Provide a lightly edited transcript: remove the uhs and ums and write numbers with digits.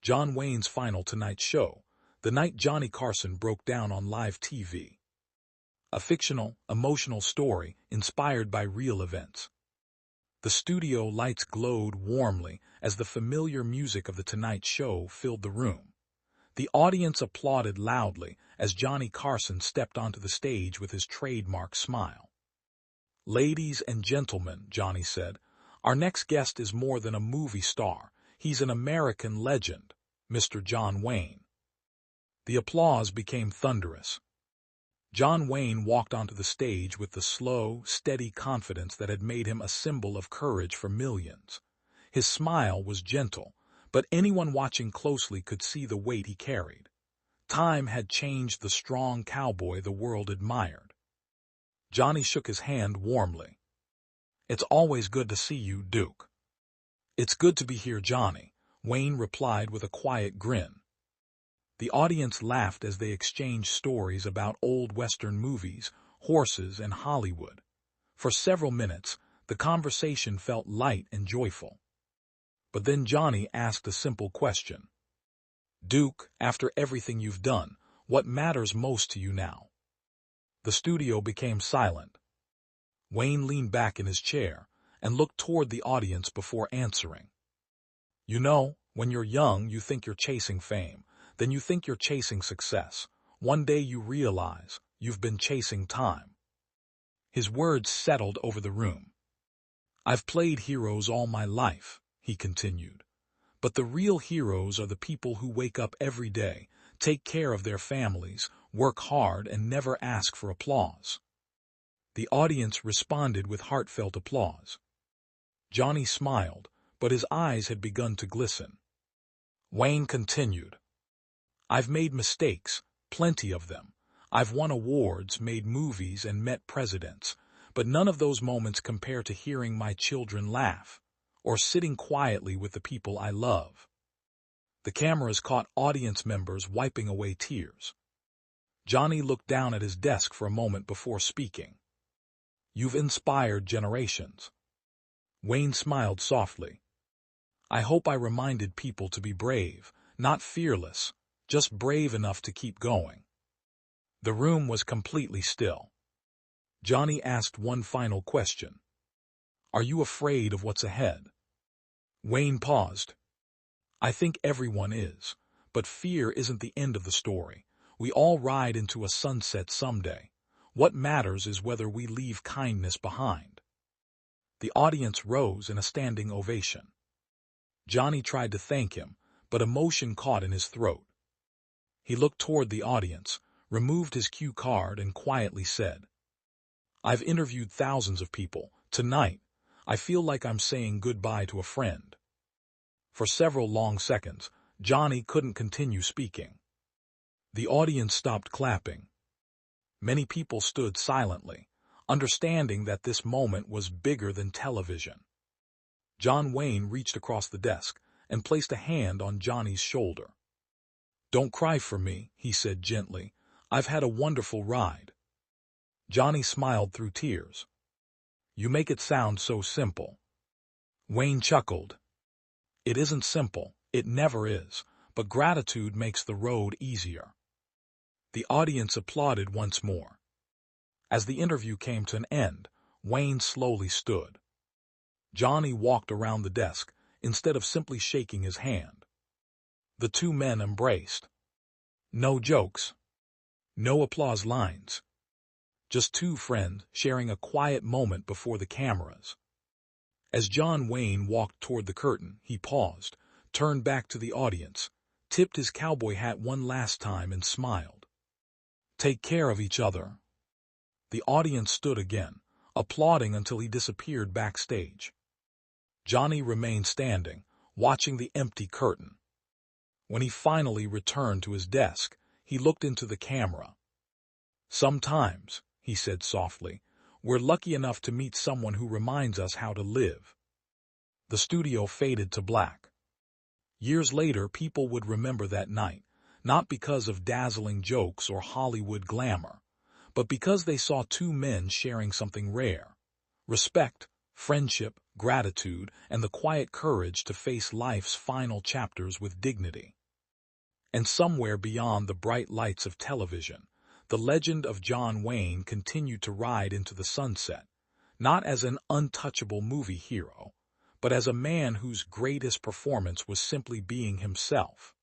John Wayne's final Tonight Show, the night Johnny Carson broke down on live TV. A fictional, emotional story inspired by real events. The studio lights glowed warmly as the familiar music of The Tonight Show filled the room. The audience applauded loudly as Johnny Carson stepped onto the stage with his trademark smile. "Ladies and gentlemen," Johnny said, "our next guest is more than a movie star. He's an American legend, Mr. John Wayne." The applause became thunderous. John Wayne walked onto the stage with the slow, steady confidence that had made him a symbol of courage for millions. His smile was gentle, but anyone watching closely could see the weight he carried. Time had changed the strong cowboy the world admired. Johnny shook his hand warmly. "It's always good to see you, Duke." "It's good to be here, Johnny," Wayne replied with a quiet grin. The audience laughed as they exchanged stories about old Western movies, horses, and Hollywood. For several minutes, the conversation felt light and joyful. But then Johnny asked a simple question. "Duke, after everything you've done, what matters most to you now?" The studio became silent. Wayne leaned back in his chair and looked toward the audience before answering. "You know, when you're young, you think you're chasing fame. Then you think you're chasing success. One day you realize you've been chasing time." His words settled over the room. "I've played heroes all my life," he continued. "But the real heroes are the people who wake up every day, take care of their families, work hard, and never ask for applause." The audience responded with heartfelt applause. Johnny smiled, but his eyes had begun to glisten. Wayne continued. "I've made mistakes, plenty of them. I've won awards, made movies, and met presidents, but none of those moments compare to hearing my children laugh, or sitting quietly with the people I love." The cameras caught audience members wiping away tears. Johnny looked down at his desk for a moment before speaking. "You've inspired generations." Wayne smiled softly. "I hope I reminded people to be brave, not fearless, just brave enough to keep going." The room was completely still. Johnny asked one final question. "Are you afraid of what's ahead?" Wayne paused. "I think everyone is, but fear isn't the end of the story. We all ride into a sunset someday. What matters is whether we leave kindness behind." The audience rose in a standing ovation. Johnny tried to thank him, but emotion caught in his throat. He looked toward the audience, removed his cue card, and quietly said, "I've interviewed thousands of people. Tonight, I feel like I'm saying goodbye to a friend." For several long seconds, Johnny couldn't continue speaking. The audience stopped clapping. Many people stood silently, understanding that this moment was bigger than television. John Wayne reached across the desk and placed a hand on Johnny's shoulder. "Don't cry for me," he said gently. "I've had a wonderful ride." Johnny smiled through tears. "You make it sound so simple." Wayne chuckled. "It isn't simple, it never is, but gratitude makes the road easier." The audience applauded once more. As the interview came to an end, Wayne slowly stood. Johnny walked around the desk, instead of simply shaking his hand. The two men embraced. No jokes. No applause lines. Just two friends sharing a quiet moment before the cameras. As John Wayne walked toward the curtain, he paused, turned back to the audience, tipped his cowboy hat one last time, and smiled. "Take care of each other." The audience stood again, applauding until he disappeared backstage. Johnny remained standing, watching the empty curtain. When he finally returned to his desk, he looked into the camera. "Sometimes," he said softly, "we're lucky enough to meet someone who reminds us how to live." The studio faded to black. Years later, people would remember that night, not because of dazzling jokes or Hollywood glamour, but because they saw two men sharing something rare: respect, friendship, gratitude, and the quiet courage to face life's final chapters with dignity. And somewhere beyond the bright lights of television, the legend of John Wayne continued to ride into the sunset, not as an untouchable movie hero, but as a man whose greatest performance was simply being himself.